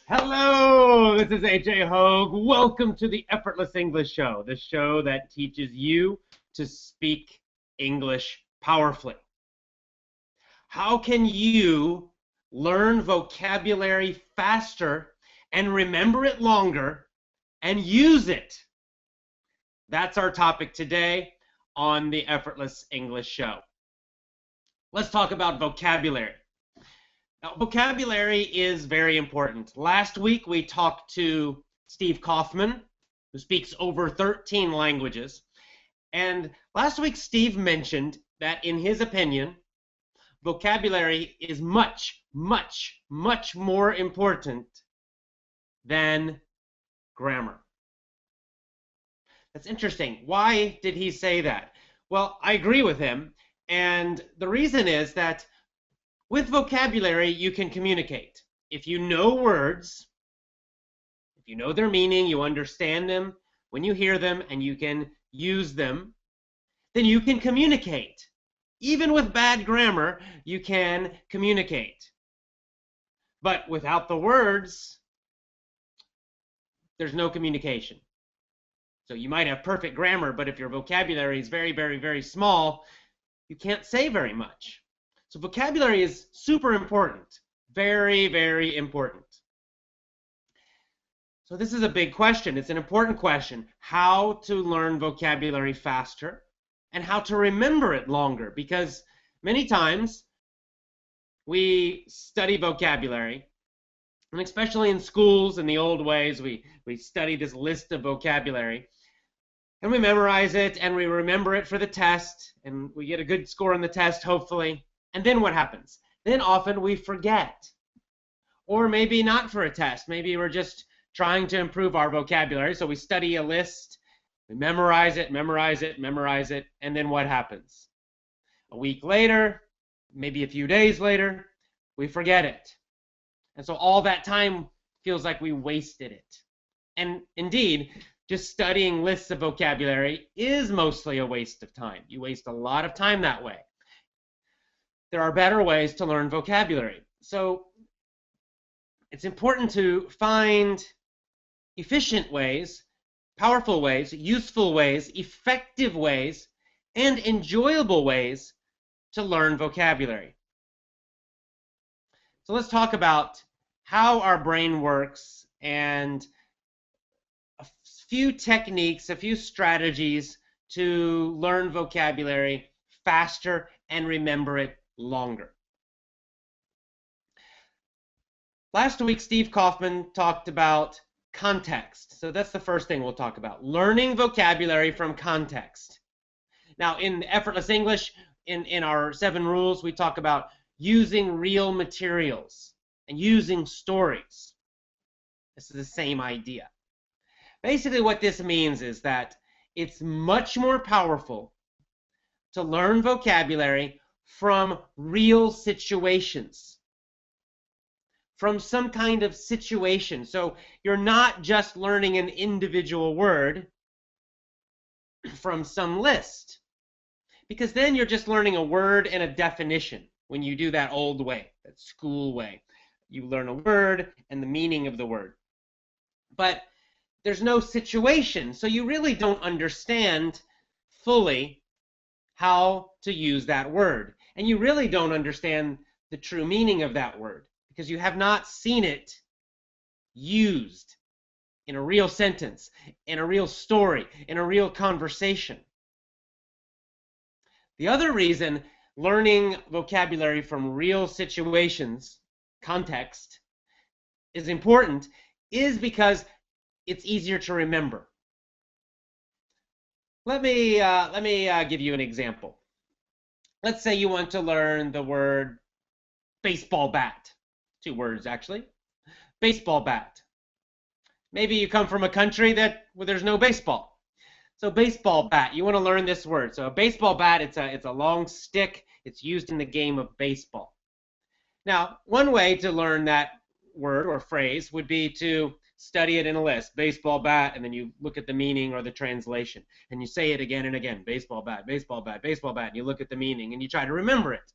Hello, this is Hoge. Welcome to the Effortless English Show, the show that teaches you to speak English powerfully. How can you learn vocabulary faster and remember it longer and use it? That's our topic today on the Effortless English Show. Let's talk about vocabulary. Now, vocabulary is very important. Last week we talked to Steve Kaufman, who speaks over 13 languages. And last week Steve mentioned that in his opinion, vocabulary is much, much, much more important than grammar. That's interesting. Why did he say that? Well, I agree with him. And the reason is that with vocabulary, you can communicate. If you know words, if you know their meaning, you understand them when you hear them, and you can use them, then you can communicate. Even with bad grammar, you can communicate. But without the words, there's no communication. So you might have perfect grammar, but if your vocabulary is very, very, very small, you can't say very much. So vocabulary is super important, very, very important. So this is a big question. It's an important question, how to learn vocabulary faster and how to remember it longer, because many times we study vocabulary, and especially in schools in the old ways, we study this list of vocabulary, and we memorize it, and we remember it for the test, and we get a good score on the test, hopefully. And then what happens? Then often we forget. Or maybe not for a test. Maybe we're just trying to improve our vocabulary. So we study a list, we memorize it, memorize it, memorize it, and then what happens? A week later, maybe a few days later, we forget it. And so all that time feels like we wasted it. And indeed, just studying lists of vocabulary is mostly a waste of time. You waste a lot of time that way. There are better ways to learn vocabulary. So it's important to find efficient ways, powerful ways, useful ways, effective ways, and enjoyable ways to learn vocabulary. So let's talk about how our brain works and a few techniques, a few strategies to learn vocabulary faster and remember it longer. Last week, Steve Kaufman talked about context. So that's the first thing we'll talk about, learning vocabulary from context. Now, in Effortless English, in our 7 rules, we talk about using real materials and using stories. This is the same idea. Basically, what this means is that it's much more powerful to learn vocabulary from real situations, from some kind of situation. So you're not just learning an individual word from some list, because then you're just learning a word and a definition when you do that old way, that school way. You learn a word and the meaning of the word. But there's no situation, so you really don't understand fully how to use that word. And you really don't understand the true meaning of that word because you have not seen it used in a real sentence, in a real story, in a real conversation. The other reason learning vocabulary from real situations, context, is important is because it's easier to remember. Let me give you an example. Let's say you want to learn the word baseball bat. 2 words, actually. Baseball bat. Maybe you come from a country where there's no baseball. So baseball bat, you want to learn this word. So a baseball bat, it's a long stick. It's used in the game of baseball. Now, one way to learn that word or phrase would be to study it in a list, baseball bat, and then you look at the meaning or the translation, and you say it again and again, baseball bat, baseball bat, baseball bat, and you look at the meaning, and you try to remember it.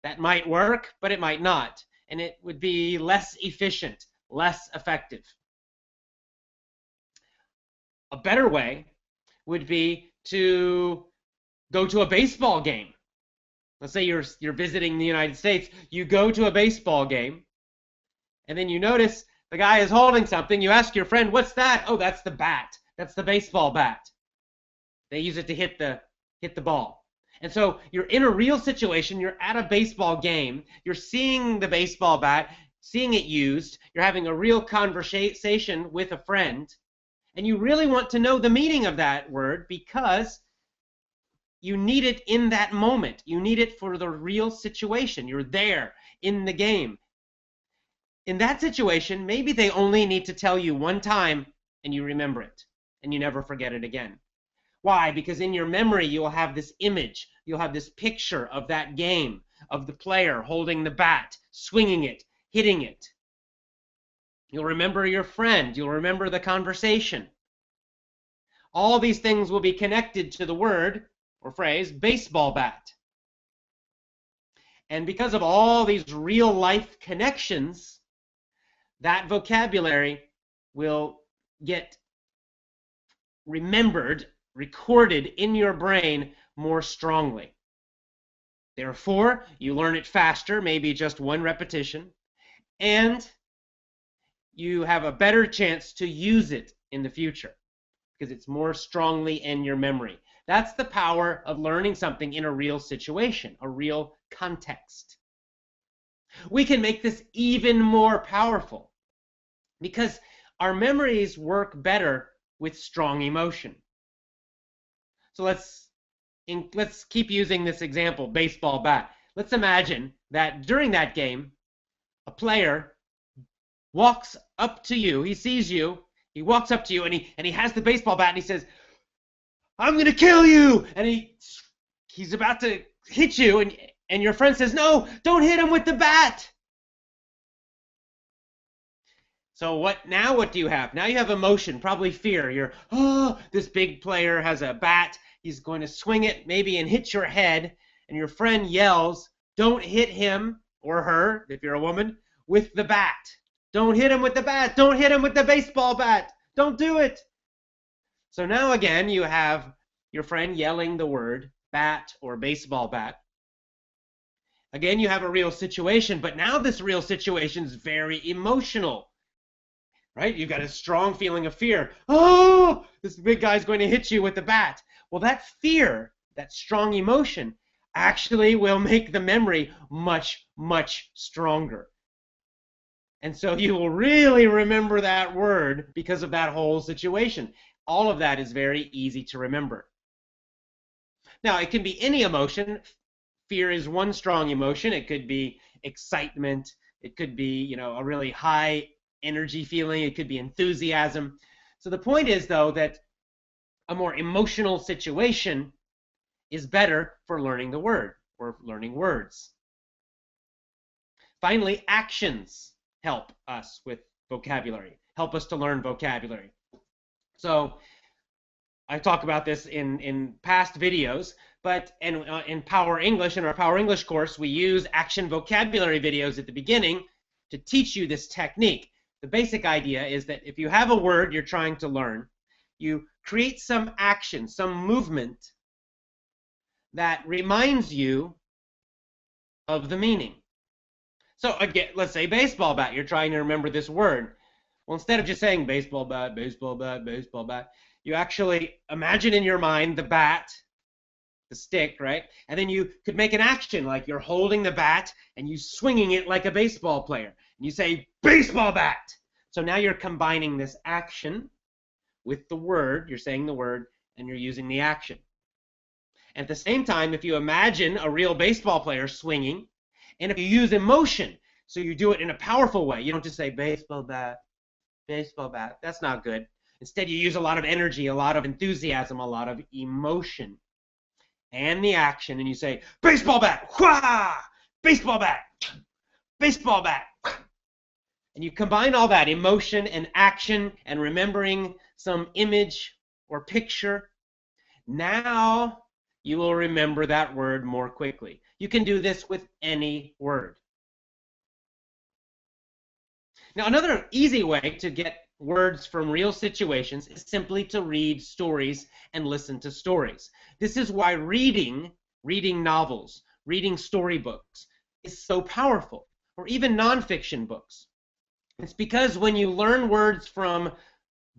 That might work, but it might not, and it would be less efficient, less effective. A better way would be to go to a baseball game. Let's say you're visiting the United States, you go to a baseball game, and then you notice the guy is holding something. You ask your friend, what's that? Oh, that's the bat. That's the baseball bat. They use it to hit the ball. And so you're in a real situation. You're at a baseball game. You're seeing the baseball bat, seeing it used. You're having a real conversation with a friend. And you really want to know the meaning of that word because you need it in that moment. You need it for the real situation. You're there in the game. In that situation, maybe they only need to tell you one time and you remember it and you never forget it again. Why? Because in your memory, you'll have this image. You'll have this picture of that game, of the player holding the bat, swinging it, hitting it. You'll remember your friend. You'll remember the conversation. All these things will be connected to the word or phrase, baseball bat. And because of all these real life connections, that vocabulary will get remembered, recorded in your brain more strongly. Therefore, you learn it faster, maybe just 1 repetition, and you have a better chance to use it in the future because it's more strongly in your memory. That's the power of learning something in a real situation, a real context. We can make this even more powerful because our memories work better with strong emotion. So let's keep using this example, baseball bat. Let's imagine that during that game, a player walks up to you. He sees you. He walks up to you and he has the baseball bat and he says, "I'm going to kill you." And he's about to hit you and your friend says, "No, don't hit him with the bat." So what do you have? Now you have emotion, probably fear. You're, oh, this big player has a bat. He's going to swing it maybe and hit your head. And your friend yells, "Don't hit him," or her, if you're a woman, "with the bat. Don't hit him with the bat. Don't hit him with the baseball bat. Don't do it." So now again, you have your friend yelling the word bat or baseball bat. Again, you have a real situation, but now this real situation is very emotional. Right? You've got a strong feeling of fear. Oh, this big guy's going to hit you with the bat. Well, that fear, that strong emotion, actually will make the memory much, much stronger. And so you will really remember that word because of that whole situation. All of that is very easy to remember. Now, it can be any emotion. Fear is one strong emotion. It could be excitement. It could be, a really high energy feeling. It could be enthusiasm. So the point is, though, that a more emotional situation is better for learning the word or learning words. Finally, actions help us with vocabulary, help us to learn vocabulary. So I talk about this in past videos, but in Power English, in our Power English course, we use action vocabulary videos at the beginning to teach you this technique. The basic idea is that if you have a word you're trying to learn, you create some action, some movement that reminds you of the meaning. So again, let's say baseball bat. You're trying to remember this word. Well, instead of just saying baseball bat, baseball bat, baseball bat, you actually imagine in your mind the bat, the stick, right? And then you could make an action like you're holding the bat and you swinging it like a baseball player. And you say, baseball bat. So now you're combining this action with the word. You're saying the word and you're using the action. At the same time, if you imagine a real baseball player swinging, and if you use emotion, so you do it in a powerful way, you don't just say baseball bat, that's not good. Instead, you use a lot of energy, a lot of enthusiasm, a lot of emotion, and the action, and you say baseball bat, wha! Baseball bat, baseball bat. And you combine all that emotion and action and remembering some image or picture. Now you will remember that word more quickly. You can do this with any word. Now, another easy way to get words from real situations is simply to read stories and listen to stories. This is why reading novels, reading storybooks is so powerful, or even nonfiction books. It's because when you learn words from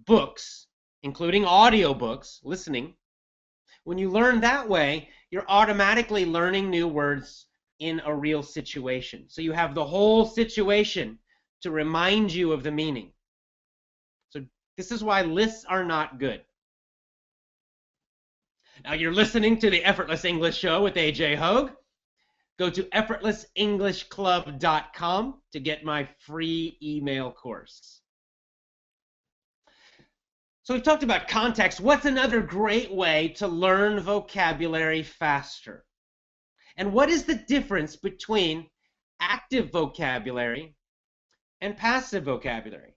books, including audiobooks, listening, when you learn that way, you're automatically learning new words in a real situation. So you have the whole situation to remind you of the meaning. So this is why lists are not good. Now you're listening to the Effortless English Show with AJ Hoge. Go to effortlessenglishclub.com to get my free email course. So we've talked about context. What's another great way to learn vocabulary faster? And what is the difference between active vocabulary and passive vocabulary?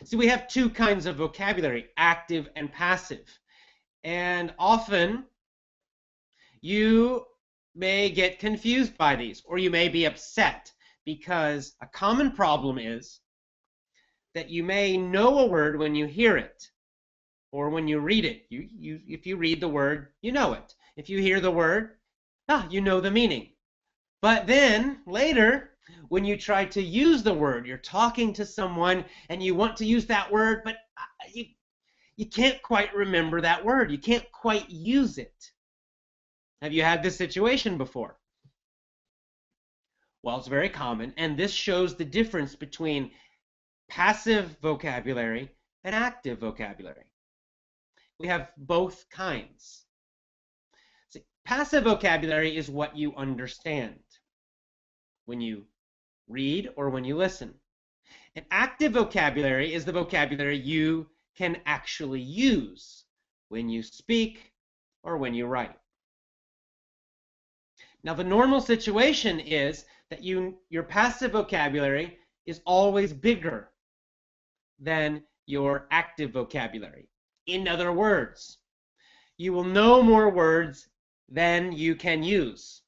See, we have two kinds of vocabulary, active and passive. And often you may get confused by these, or you may be upset, because a common problem is that you may know a word when you hear it or when you read it. If you read the word, you know it. If you hear the word, you know the meaning. But then later, when you try to use the word, you're talking to someone and you want to use that word, but you can't quite remember that word. You can't quite use it. Have you had this situation before? Well, it's very common, and this shows the difference between passive vocabulary and active vocabulary. We have both kinds. See, passive vocabulary is what you understand when you read or when you listen. And active vocabulary is the vocabulary you can actually use when you speak or when you write. Now, the normal situation is that your passive vocabulary is always bigger than your active vocabulary. In other words, you will know more words than you can use.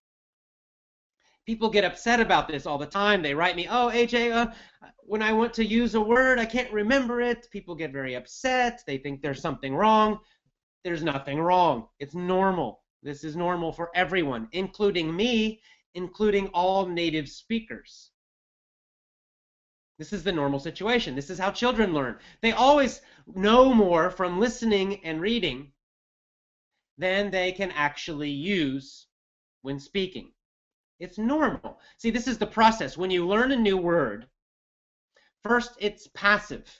People get upset about this all the time. They write me, oh, AJ, when I want to use a word, I can't remember it. People get very upset. They think there's something wrong. There's nothing wrong. It's normal. This is normal for everyone, including me, including all native speakers. This is the normal situation. This is how children learn. They always know more from listening and reading than they can actually use when speaking. It's normal. See, this is the process. When you learn a new word, first it's passive.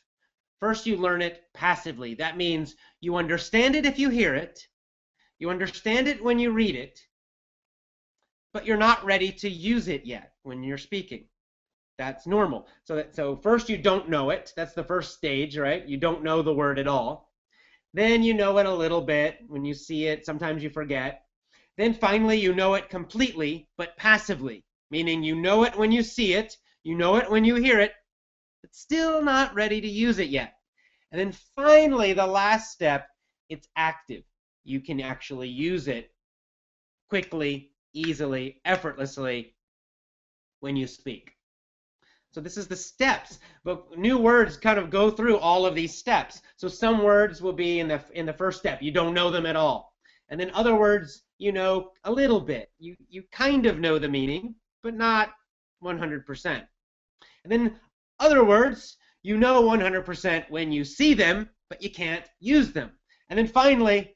First you learn it passively. That means you understand it if you hear it. You understand it when you read it, but you're not ready to use it yet when you're speaking. That's normal. So first you don't know it. That's the first stage, right? You don't know the word at all. Then you know it a little bit. When you see it, sometimes you forget. Then finally you know it completely, but passively, meaning you know it when you see it, you know it when you hear it, but still not ready to use it yet. And then finally, the last step, it's active. You can actually use it quickly, easily, effortlessly when you speak. So this is the steps. But new words kind of go through all of these steps. So some words will be in the first step. You don't know them at all. And then other words, you know a little bit. You kind of know the meaning, but not 100%. And then other words, you know 100% when you see them, but you can't use them. And then finally,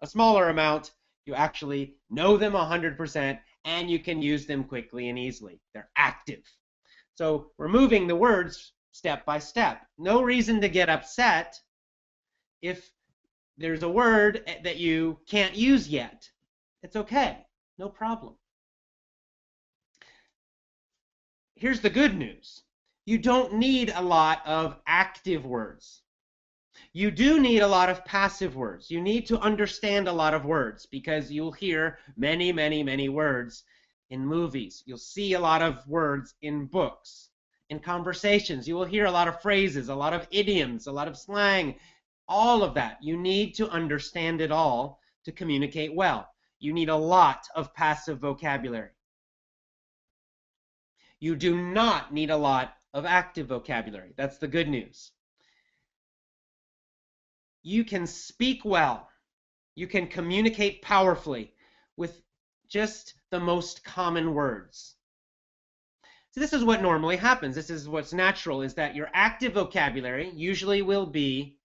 a smaller amount, you actually know them 100% and you can use them quickly and easily. They're active. So removing the words step by step. No reason to get upset if there's a word that you can't use yet. It's okay, no problem. Here's the good news. You don't need a lot of active words. You do need a lot of passive words. You need to understand a lot of words because you'll hear many, many, many words in movies. You'll see a lot of words in books. In conversations, you will hear a lot of phrases, a lot of idioms, a lot of slang, all of that. You need to understand it all to communicate well. You need a lot of passive vocabulary. You do not need a lot of active vocabulary. That's the good news. You can speak well. You can communicate powerfully with just the most common words. So this is what normally happens. This is what's natural, is that your active vocabulary usually will be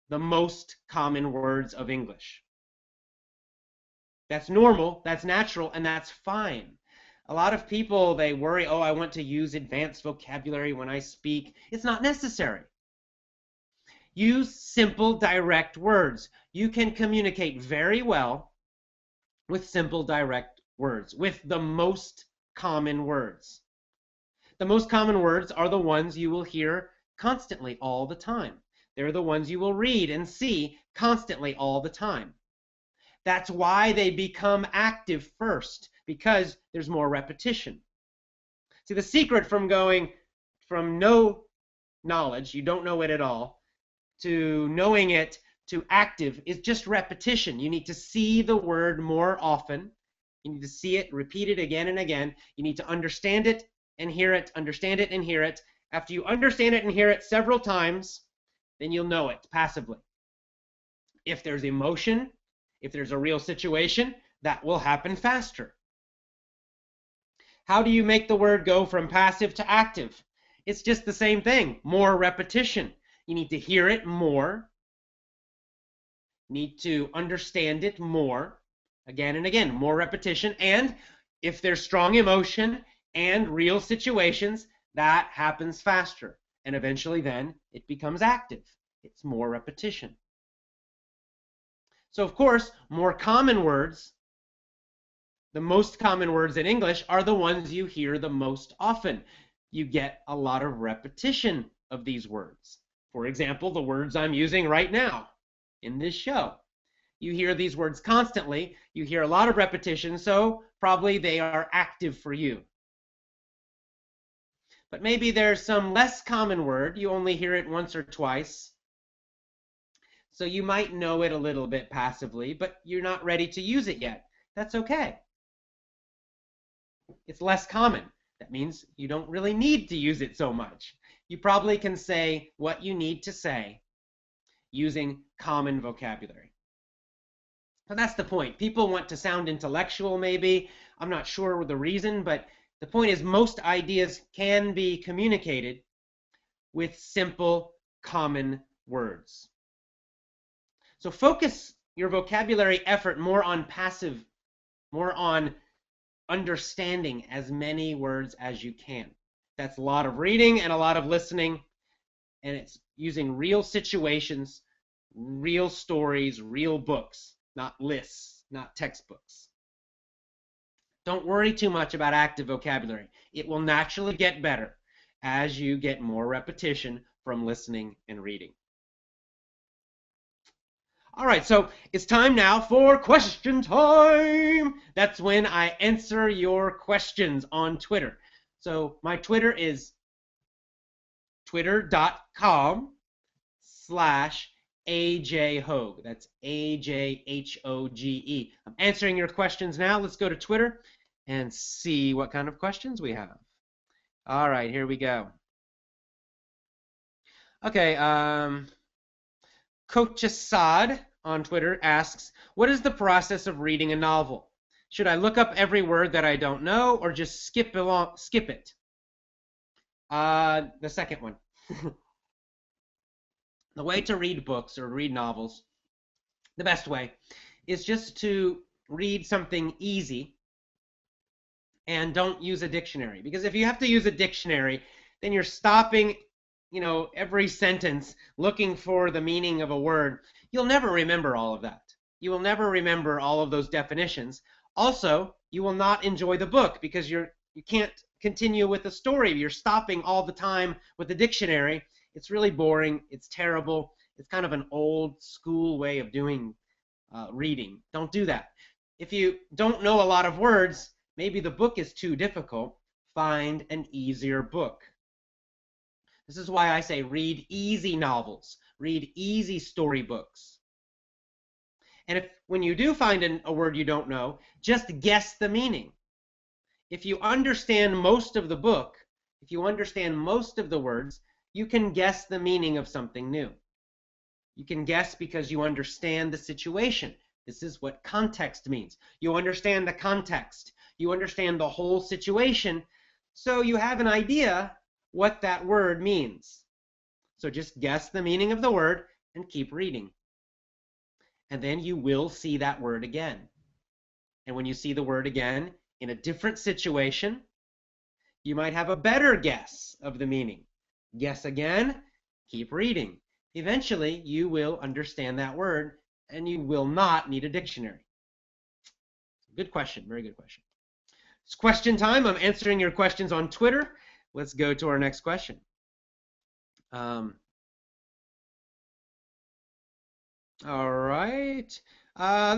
the most common words of English. That's normal, that's natural, and that's fine. A lot of people, they worry, oh, I want to use advanced vocabulary when I speak. It's not necessary. Use simple, direct words. You can communicate very well with simple, direct words, with the most common words. The most common words are the ones you will hear constantly all the time. They're the ones you will read and see constantly all the time. That's why they become active first, because there's more repetition. See, the secret from going from no knowledge, you don't know it at all, to knowing it to active is just repetition. You need to see the word more often. You need to see it, repeat it again and again. You need to understand it and hear it, understand it and hear it. After you understand it and hear it several times, then you'll know it passively. If there's emotion, if there's a real situation, that will happen faster. How do you make the word go from passive to active? It's just the same thing, more repetition. You need to hear it more, need to understand it more, again and again, more repetition. And if there's strong emotion and real situations, that happens faster. And eventually then it becomes active. It's more repetition. So of course, more common words, the most common words in English are the ones you hear the most often. You get a lot of repetition of these words. For example, the words I'm using right now in this show. You hear these words constantly. You hear a lot of repetition, so probably they are active for you. But maybe there's some less common word. You only hear it once or twice. So you might know it a little bit passively, but you're not ready to use it yet. That's okay. It's less common. That means you don't really need to use it so much. You probably can say what you need to say using common vocabulary. But that's the point. People want to sound intellectual maybe. I'm not sure the reason, but the point is most ideas can be communicated with simple, common words. So focus your vocabulary effort more on passive, more on understanding as many words as you can. That's a lot of reading and a lot of listening, and it's using real situations, real stories, real books, not lists, not textbooks. Don't worry too much about active vocabulary. It will naturally get better as you get more repetition from listening and reading. All right, so it's time now for question time. That's when I answer your questions on Twitter. So my Twitter is twitter.com/AJHoge. That's AJHOGE. I'm answering your questions now. Let's go to Twitter and see what kind of questions we have. All right, here we go. Okay, Coach Assad on Twitter asks, what is the process of reading a novel? Should I look up every word that I don't know or just skip it? The second one. The way to read books or read novels, the best way, is just to read something easy and don't use a dictionary. Because if you have to use a dictionary, then you're stopping every sentence looking for the meaning of a word, you'll never remember all of that. You will never remember all of those definitions. Also, you will not enjoy the book because you can't continue with the story. You're stopping all the time with the dictionary. It's really boring. It's terrible. It's kind of an old school way of doing reading. Don't do that. If you don't know a lot of words, maybe the book is too difficult. Find an easier book. This is why I say read easy novels, read easy storybooks. And when you do find a word you don't know, just guess the meaning. If you understand most of the book, if you understand most of the words, you can guess the meaning of something new. You can guess because you understand the situation. This is what context means. You understand the context. You understand the whole situation, so you have an idea what that word means. So just guess the meaning of the word and keep reading. And then you will see that word again. And when you see the word again in a different situation, you might have a better guess of the meaning. Guess again, keep reading. Eventually, you will understand that word and you will not need a dictionary. Good question, very good question. It's question time. I'm answering your questions on Twitter. Let's go to our next question. All right.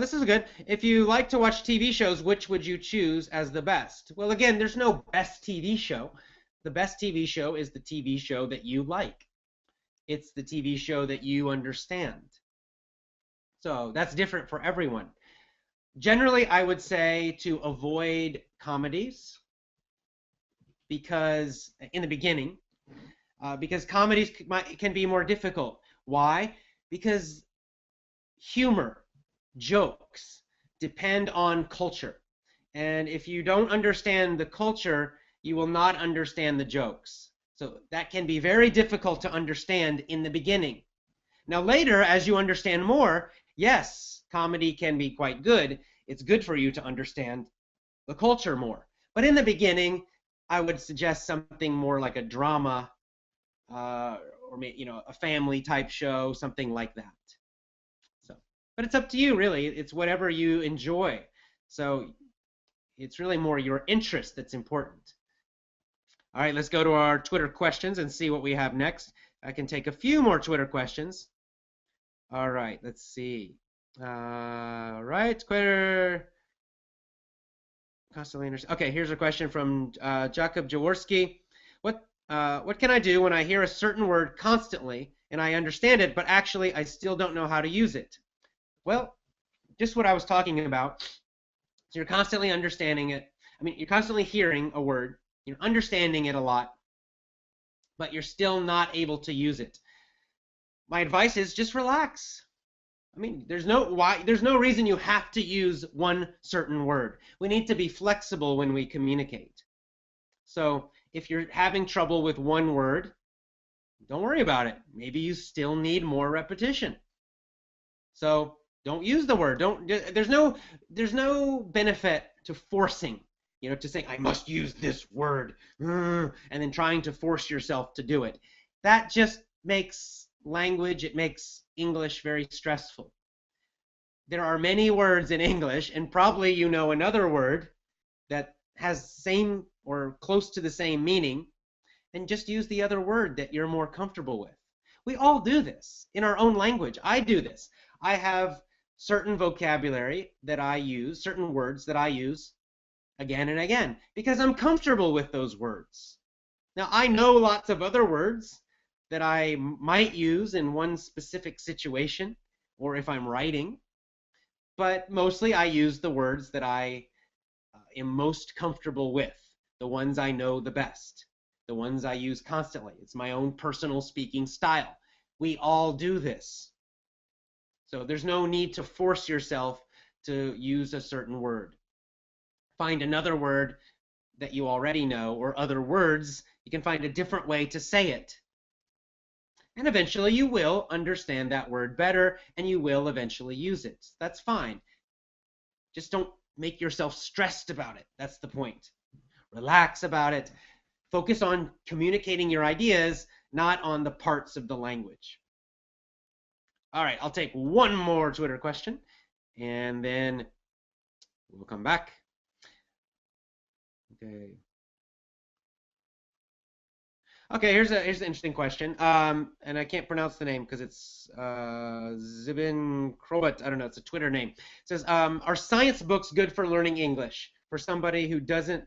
This is good. If you like to watch TV shows, which would you choose as the best? Well, again, there's no best TV show. The best TV show is the TV show that you like. It's the TV show that you understand. So that's different for everyone. Generally, I would say to avoid comedies because in the beginning, because comedies can be more difficult. Why? Because humor, jokes depend on culture. And if you don't understand the culture, you will not understand the jokes. So that can be very difficult to understand in the beginning. Now later, as you understand more, yes, comedy can be quite good. It's good for you to understand the culture more. But in the beginning, I would suggest something more like a drama or a family type show, something like that. So, but it's up to you, really. It's whatever you enjoy. So it's really more your interest that's important. All right, let's go to our Twitter questions and see what we have next. I can take a few more Twitter questions. All right, let's see. All right, Twitter. Constantly understand. Okay, here's a question from Jakob Jaworski. What can I do when I hear a certain word constantly and I understand it, but actually I still don't know how to use it? Well, just what I was talking about. So you're constantly understanding it. I mean, you're constantly hearing a word. You're understanding it a lot, but you're still not able to use it. My advice is just relax. I mean, there's no reason you have to use one certain word. We need to be flexible when we communicate. So if you're having trouble with one word, don't worry about it. Maybe you still need more repetition. So don't use the word. There's no benefit to forcing, to say I must use this word and then trying to force yourself to do it. That just makes language, it makes English very stressful. There are many words in English, and probably you know another word that has same or close to the same meaning, and just use the other word that you're more comfortable with. We all do this in our own language. I do this. I have certain vocabulary that I use, certain words that I use again and again, because I'm comfortable with those words. Now, I know lots of other words that I might use in one specific situation or if I'm writing, but mostly I use the words that I am most comfortable with, the ones I know the best, the ones I use constantly. It's my own personal speaking style. We all do this. So there's no need to force yourself to use a certain word. Find another word that you already know, or other words. You can find a different way to say it. And eventually you will understand that word better, and you will eventually use it. That's fine. Just don't make yourself stressed about it. That's the point. Relax about it. Focus on communicating your ideas not on the parts of the language. All right, I'll take one more Twitter question, and then we'll come back. Okay. Okay, here's an interesting question. And I can't pronounce the name because it's Zibin Krobot. I don't know. It's a Twitter name. It says, are science books good for learning English for somebody who doesn't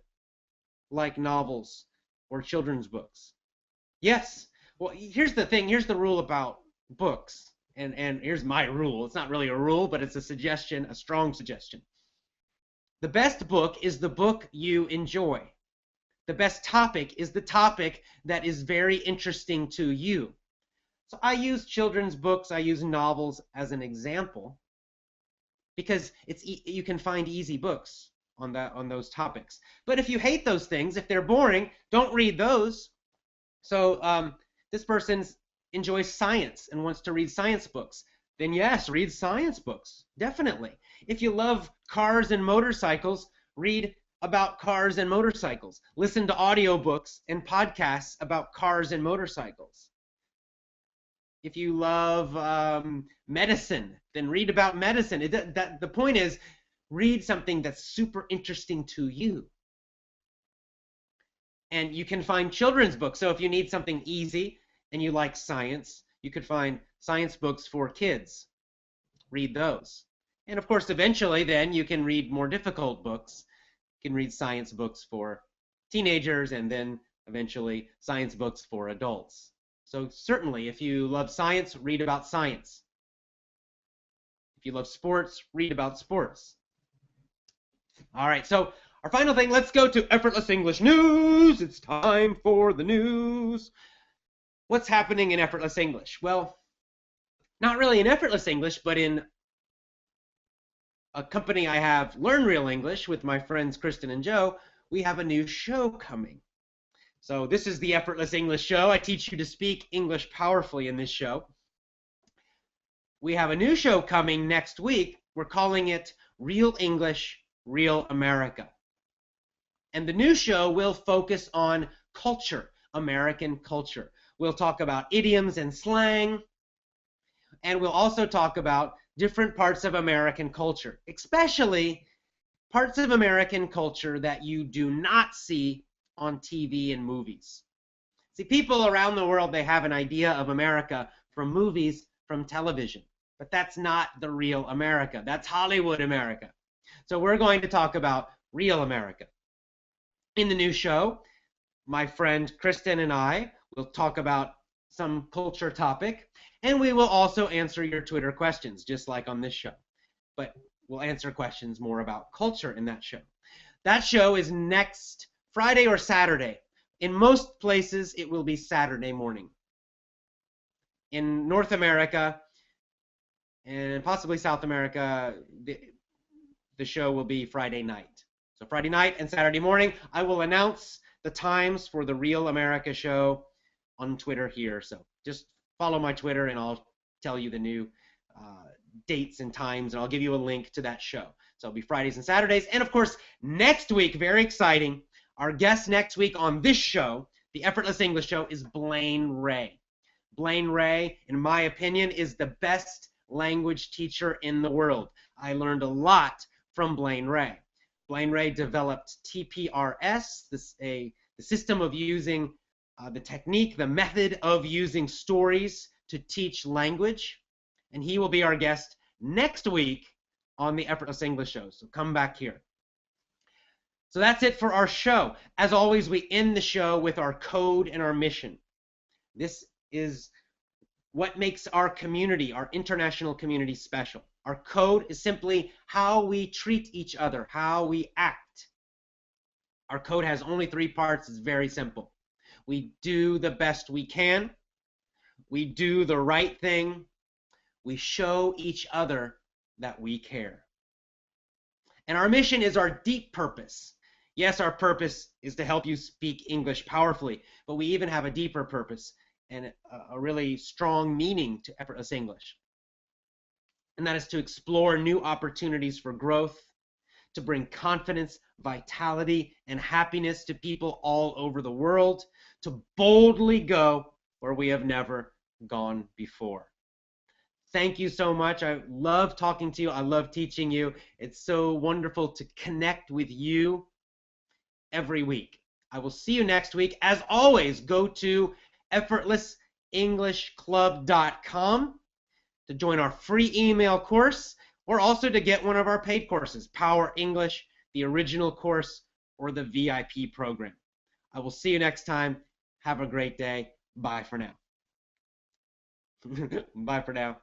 like novels or children's books? Yes. Well, here's the thing. Here's the rule about books. And here's my rule. It's not really a rule, but it's a suggestion, a strong suggestion. The best book is the book you enjoy. The best topic is the topic that is very interesting to you. So I use children's books, I use novels as an example because you can find easy books on those topics. But if you hate those things, if they're boring, don't read those. So this person enjoys science and wants to read science books. Then yes, read science books, definitely. If you love cars and motorcycles, read about cars and motorcycles. Listen to audiobooks and podcasts about cars and motorcycles. If you love medicine, then read about medicine. The point is, read something that's super interesting to you. And you can find children's books. So if you need something easy and you like science, you could find science books for kids. Read those. And of course, eventually then you can read more difficult books. You can read science books for teenagers and then eventually science books for adults. So certainly, if you love science, read about science. If you love sports, read about sports. All right, so our final thing, let's go to Effortless English News. It's time for the news. What's happening in Effortless English? Well, not really in Effortless English, but in a company I have, Learn Real English, with my friends Kristen and Joe, we have a new show coming. So this is the Effortless English Show. I teach you to speak English powerfully in this show. We have a new show coming next week. We're calling it Real English, Real America. And the new show will focus on culture, American culture. We'll talk about idioms and slang, and we'll also talk about different parts of American culture, especially parts of American culture that you do not see on TV and movies. See, people around the world, they have an idea of America from movies, from television, but that's not the real America. That's Hollywood America. So we're going to talk about real America. In the new show, my friend Kristen and I will talk about some culture topic, and we will also answer your Twitter questions, just like on this show. But we'll answer questions more about culture in that show. That show is next Friday or Saturday. In most places, it will be Saturday morning. In North America and possibly South America, the show will be Friday night. So Friday night and Saturday morning, I will announce the times for the Real America show on Twitter here. So just follow my Twitter and I'll tell you the new dates and times, and I'll give you a link to that show. So it'll be Fridays and Saturdays. And of course, next week, very exciting, our guest next week on this show, the Effortless English Show, is Blaine Ray. Blaine Ray, in my opinion, is the best language teacher in the world. I learned a lot from Blaine Ray. Blaine Ray developed TPRS, the system of using the technique, the method of using stories to teach language. And he will be our guest next week on the Effortless English Show. So come back here. So that's it for our show. As always, we end the show with our code and our mission. This is what makes our community, our international community, special. Our code is simply how we treat each other, how we act. Our code has only 3 parts. It's very simple. We do the best we can. We do the right thing. We show each other that we care. And our mission is our deep purpose. Yes, our purpose is to help you speak English powerfully, but we even have a deeper purpose and a really strong meaning to Effortless English. And that is to explore new opportunities for growth, to bring confidence, vitality, and happiness to people all over the world, to boldly go where we have never gone before. Thank you so much. I love talking to you. I love teaching you. It's so wonderful to connect with you every week. I will see you next week. As always, go to effortlessenglishclub.com to join our free email course, or also to get one of our paid courses, Power English, the original course, or the VIP program. I will see you next time. Have a great day. Bye for now. Bye for now.